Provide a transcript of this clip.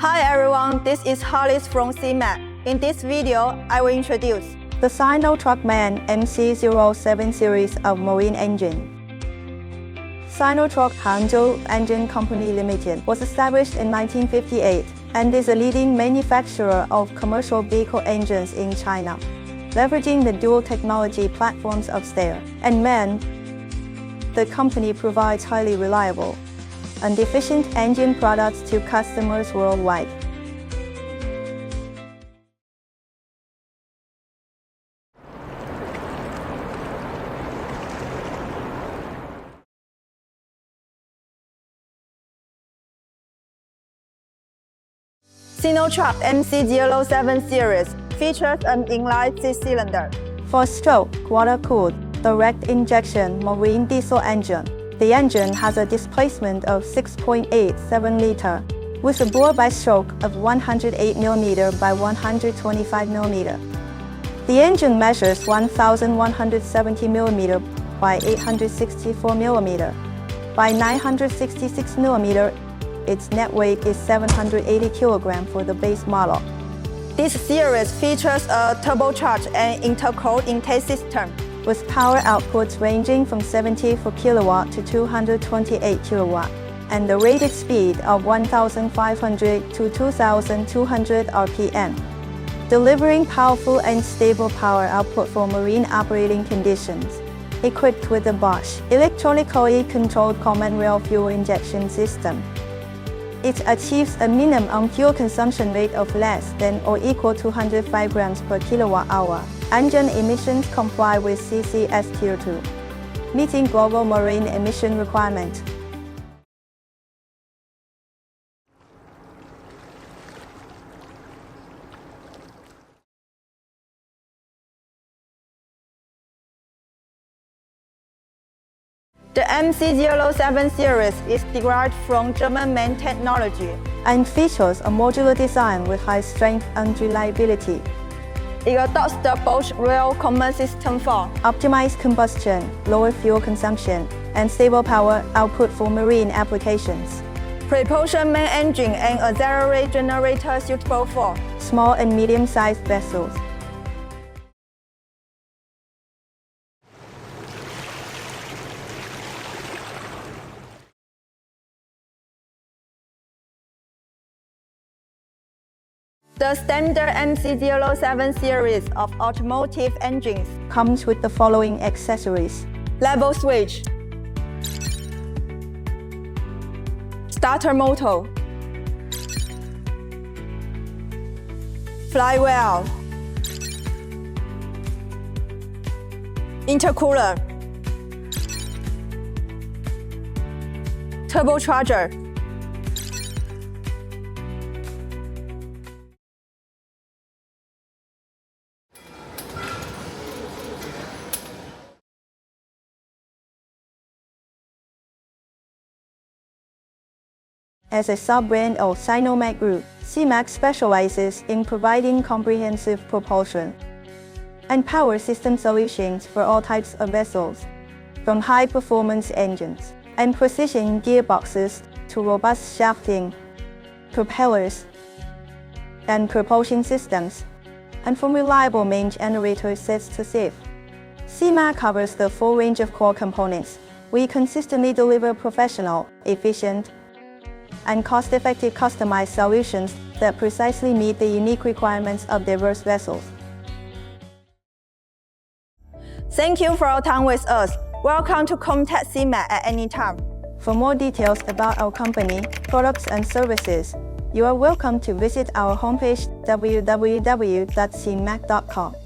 Hi everyone, this is Hollis from SeaMac. In this video, I will introduce the SINOTRUK-Man MC07 series of marine engine. SINOTRUK Hangzhou Engine Co. Limited was established in 1958 and is a leading manufacturer of commercial vehicle engines in China, leveraging the dual technology platforms of Steyr and MAN. The company provides highly reliable and efficient engine products to customers worldwide. SINOTRUK MC07 series features an inline six-cylinder, 4-stroke, water-cooled, direct injection marine diesel engine. The engine has a displacement of 6.87 liter, with a bore by stroke of 108 mm by 125 mm. The engine measures 1,170 mm by 864 mm by 966 mm. Its net weight is 780 kg for the base model. This series features a turbocharged and intercooled intake system, with power outputs ranging from 74 kW to 228 kW, and a rated speed of 1,500 to 2,200 RPM, delivering powerful and stable power output for marine operating conditions. Equipped with a Bosch electronically controlled command rail fuel injection system, it achieves a minimum fuel consumption rate of less than or equal to 105 grams per kilowatt-hour. Engine emissions comply with CCS Tier 2, meeting global marine emission requirements. The MC07 series is derived from German MAN technology and features a modular design with high strength and reliability. It adopts the Bosch rail command system for optimized combustion, lower fuel consumption, and stable power output for marine applications. Propulsion main engine and auxiliary generator suitable for small and medium-sized vessels. The standard MC07 series of automotive engines comes with the following accessories: level switch, starter motor, flywheel, intercooler, turbocharger. As a sub-brand of SINOMAC Group, SeaMac specializes in providing comprehensive propulsion and power system solutions for all types of vessels, from high-performance engines and precision gearboxes to robust shafting, propellers, and propulsion systems, and from reliable main generator sets to safe. SeaMac covers the full range of core components. We consistently deliver professional, efficient, and cost-effective customized solutions that precisely meet the unique requirements of diverse vessels. Thank you for your time with us. Welcome to contact SeaMac at any time. For more details about our company, products and services, you are welcome to visit our homepage www.seamac.com.